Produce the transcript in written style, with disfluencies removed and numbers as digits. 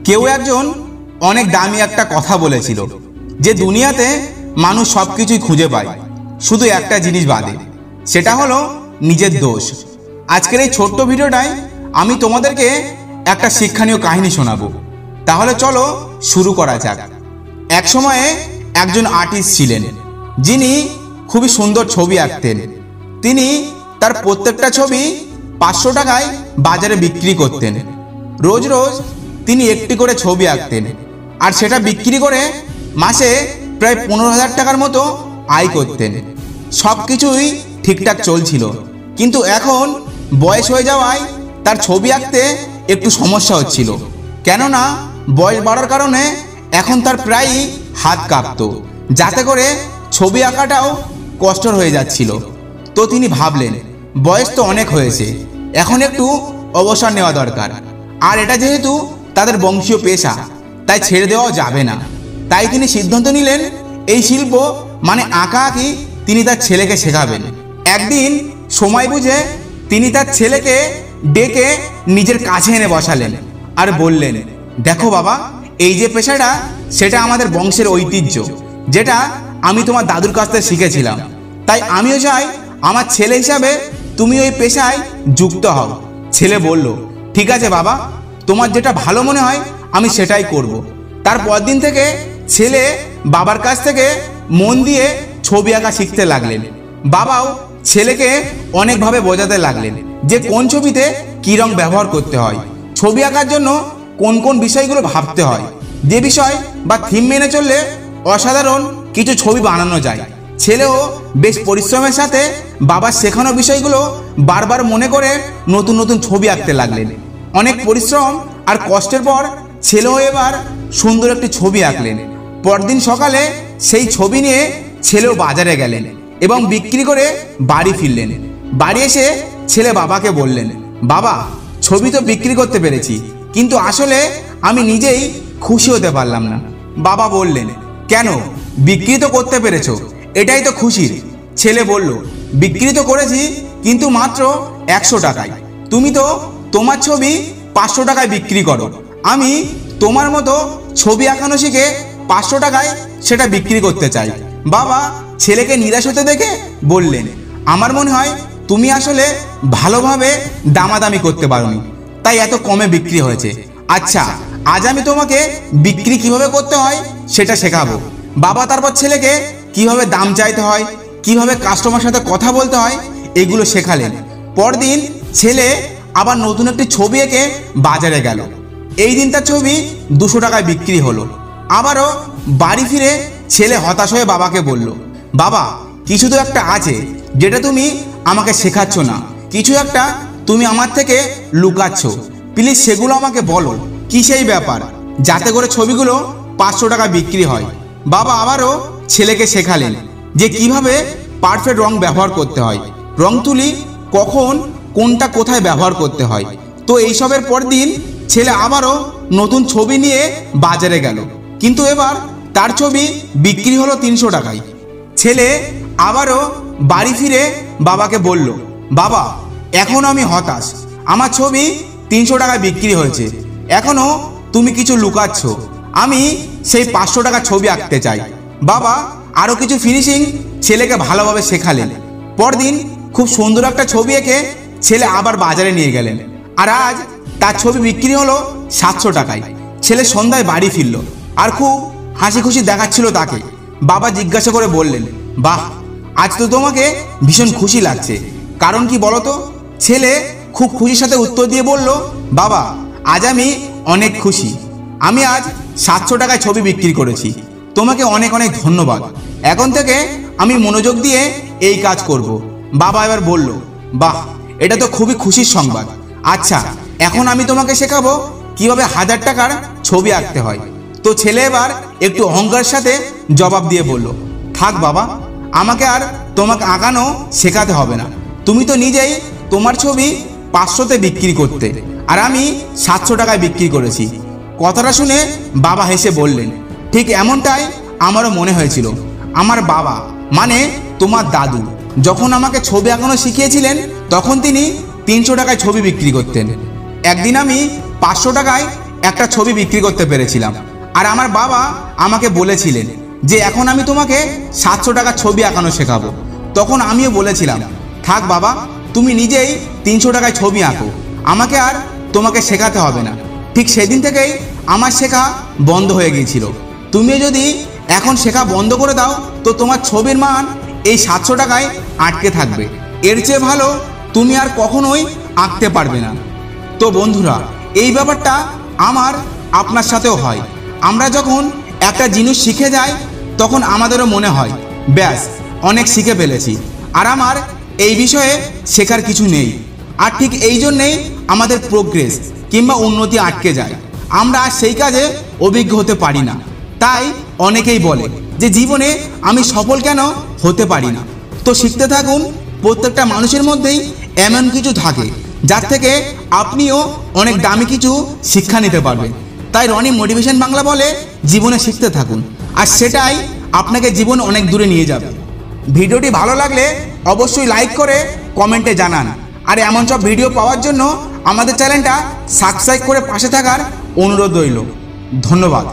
কেউ একজন অনেক দামি একটা কথা বলেছিল যে দুনিয়াতে মানুষ সব কিছুই খুঁজে পায়, শুধু একটা জিনিস বাদে, সেটা হলো নিজের দোষ। আজকের এই ছোট্ট ভিডিওটায় আমি তোমাদেরকে একটা শিক্ষণীয় কাহিনী শোনাবো। তাহলে চলো শুরু করা যাক। এক সময়ে একজন আর্টিস্ট ছিলেন যিনি খুবই সুন্দর ছবি আঁকতেন। তিনি তার প্রত্যেকটা ছবি 500 টাকায় বাজারে বিক্রি করতেন। রোজ রোজ তিনি একটি করে ছবি আঁকতেন আর সেটা বিক্রি করে মাসে প্রায় 15,000 টাকার মতো আয় করতেন। সব কিছুই ঠিকঠাক চলছিল, কিন্তু এখন বয়স হয়ে যাওয়ায় তার ছবি আঁকতে একটু সমস্যা হচ্ছিল। কেননা বয়স বাড়ার কারণে এখন তার প্রায়ই হাত কাঁপতো, যাতে করে ছবি আঁকাটাও কষ্টর হয়ে যাচ্ছিল। তো তিনি ভাবলেন, বয়স তো অনেক হয়েছে, এখন একটু অবসর নেওয়া দরকার। আর এটা যেহেতু তাদের বংশীয় পেশা, তাই ছেড়ে দেওয়া যাবে না। তাই তিনি সিদ্ধান্ত নিলেন এই শিল্প মানে আঁকা আঁকি তিনি তার ছেলেকে শেখাবেন। একদিন সময় বুঝে তিনি তার ছেলেকে ডেকে নিজের কাছে এনে বসালেন আর বললেন, দেখো বাবা, এই যে পেশাটা, সেটা আমাদের বংশের ঐতিহ্য, যেটা আমি তোমার দাদুর কাছ থেকে শিখেছিলাম। তাই আমিও চাই আমার ছেলে হিসাবে তুমি ওই পেশায় যুক্ত হও। ছেলে বলল, ঠিক আছে বাবা, তোমার যেটা ভালো মনে হয় আমি সেটাই করব। তার পরদিন থেকে ছেলে বাবার কাছ থেকে মন দিয়ে ছবি আঁকা শিখতে লাগলেন। বাবাও ছেলেকে অনেকভাবে বোঝাতে লাগলেন যে কোন ছবিতে কী রং ব্যবহার করতে হয়, ছবি আঁকার জন্য কোন কোন বিষয়গুলো ভাবতে হয়, যে বিষয় বা থিম মেনে চললে অসাধারণ কিছু ছবি বানানো যায়। ছেলেও বেশ পরিশ্রমের সাথে বাবার শেখানো বিষয়গুলো বারবার মনে করে নতুন নতুন ছবি আঁকতে লাগলেন। অনেক পরিশ্রম আর কষ্টের পর ছেলেও এবার সুন্দর একটি ছবি আঁকলেন। পরদিন সকালে সেই ছবি নিয়ে ছেলেও বাজারে গেলেন এবং বিক্রি করে বাড়ি ফিরলেন। বাড়ি এসে ছেলে বাবাকে বললেন, বাবা, ছবি তো বিক্রি করতে পেরেছি, কিন্তু আসলে আমি নিজেই খুশি হতে পারলাম না। বাবা বললেন, কেন? বিক্রি তো করতে পেরেছো, এটাই তো খুশির। ছেলে বলল, বিক্রি তো করেছি, কিন্তু মাত্র 100 টাকায়। তুমি তো তোমার ছবি 500 টাকায় বিক্রি করো। আমি তোমার মতো ছবি আঁকানো শিখে 500 টাকায় সেটা বিক্রি করতে চাই। বাবা ছেলেকে নিরাশ হতে দেখে বললেন, আমার মনে হয় তুমি আসলে ভালোভাবে দামাদামি করতে পারোনি, তাই এত কমে বিক্রি হয়েছে। আচ্ছা, আজ আমি তোমাকে বিক্রি কিভাবে করতে হয় সেটা শেখাবো। বাবা তারপর ছেলেকে কিভাবে দাম চাইতে হয়, কিভাবে কাস্টমার সাথে কথা বলতে হয়, এগুলো শেখালেন। পরদিন ছেলে আবার নতুন একটি ছবি এঁকে বাজারে গেল। এই দিন তার ছবি 200 টাকায় বিক্রি হলো। আবারও বাড়ি ফিরে ছেলে হতাশ হয়ে বাবাকে বলল, বাবা, কিছু তো একটা আছে যেটা তুমি আমাকে শেখাচ্ছ না, কিছু একটা তুমি আমার থেকে লুকাচ্ছ। প্লিজ সেগুলো আমাকে বলো, কি সেই ব্যাপার, যাতে করে ছবিগুলো 500 টাকা বিক্রি হয়। বাবা আবারও ছেলেকে শেখালেন যে কিভাবে পারফেক্ট রং ব্যবহার করতে হয়, রং তুলি কখন কোনটা কোথায় ব্যবহার করতে হয়। তো এইসবের পর দিন ছেলে আবারও নতুন ছবি নিয়ে বাজারে গেল, কিন্তু এবার তার ছবি বিক্রি হলো 300 টাকায়। ছেলে আবারও বাড়ি ফিরে বাবাকে বলল, বাবা, এখন আমি হতাশ, আমার ছবি 300 টাকায় বিক্রি হয়েছে, এখনও তুমি কিছু লুকাচ্ছ। আমি সেই 500 টাকার ছবি আঁকতে চাই। বাবা আরও কিছু ফিনিশিং ছেলেকে ভালোভাবে শেখালেন। পরদিন খুব সুন্দর একটা ছবি এঁকে ছেলে আবার বাজারে নিয়ে গেলেন, আর আজ তার ছবি বিক্রি হলো 700 টাকায়। ছেলে সন্ধ্যায় বাড়ি ফিরল আর খুব হাসি খুশি দেখাচ্ছিল তাকে। বাবা জিজ্ঞাসা করে বললেন, বাহ, আজ তো তোমাকে ভীষণ খুশি লাগছে, কারণ কি বলো তো? ছেলে খুব খুশির সাথে উত্তর দিয়ে বলল, বাবা, আজ আমি অনেক খুশি, আমি আজ 700 টাকায় ছবি বিক্রি করেছি। তোমাকে অনেক অনেক ধন্যবাদ, এখন থেকে আমি মনোযোগ দিয়ে এই কাজ করব। বাবা এবার বলল, বাহ, এটা তো খুবই খুশির সংবাদ। আচ্ছা, এখন আমি তোমাকে শেখাবো কিভাবে 1000 টাকার ছবি আঁকতে হয়। তো ছেলে এবার একটু অহংকারের সাথে জবাব দিয়ে বলল, থাক বাবা, আমাকে আর তোমাকে আঁকানো শেখাতে হবে না। তুমি তো নিজেই তোমার ছবি 500-তে বিক্রি করতে, আর আমি 700 টাকায় বিক্রি করেছি। কথাটা শুনে বাবা হেসে বললেন, ঠিক এমনটাই আমারও মনে হয়েছিল। আমার বাবা মানে তোমার দাদু যখন আমাকে ছবি আঁকানো শিখিয়েছিলেন, তখন তিনি 300 টাকায় ছবি বিক্রি করতেন। একদিন আমি 500 টাকায় একটা ছবি বিক্রি করতে পেরেছিলাম। আর আমার বাবা আমাকে বলেছিলেন যে এখন আমি তোমাকে 700 টাকার ছবি আঁকানো শেখাবো। তখন আমিও বলেছিলাম, থাক বাবা, তুমি নিজেই 300 টাকায় ছবি আঁকো, আমাকে আর তোমাকে শেখাতে হবে না। ঠিক সেদিন থেকেই আমার শেখা বন্ধ হয়ে গিয়েছিল। তুমিও যদি এখন শেখা বন্ধ করে দাও তো তোমার ছবির মান এই 700 টাকায় আটকে থাকবে। এর চেয়ে ভালো তুমি আর কখনোই আঁকতে পারবে না। তো বন্ধুরা, এই ব্যাপারটা আমার আপনার সাথেও হয়। আমরা যখন একটা জিনিস শিখে যাই তখন আমাদেরও মনে হয় ব্যাস অনেক শিখে ফেলেছি, আর আমার এই বিষয়ে শেখার কিছু নেই। আর ঠিক এই জন্যেই আমাদের প্রোগ্রেস কিংবা উন্নতি আটকে যায়। আমরা আর সেই কাজে অভিজ্ঞ হতে পারি না। তাই অনেকেই বলে যে জীবনে আমি সফল কেন হতে পারি না। তো শিখতে থাকুন। প্রত্যেকটা মানুষের মধ্যেই এমন কিছু থাকে যার থেকে আপনিও অনেক দামি কিছু শিক্ষা নিতে পারবেন। তাই রনি মোটিভেশন বাংলা বলে জীবনে শিখতে থাকুন, আর সেটাই আপনাকে জীবন অনেক দূরে নিয়ে যাবে। ভিডিওটি ভালো লাগলে অবশ্যই লাইক করে কমেন্টে জানান। আর এমন সব ভিডিও পাওয়ার জন্য আমাদের চ্যানেলটা সাবস্ক্রাইব করে পাশে থাকার অনুরোধ রইল। ধন্যবাদ।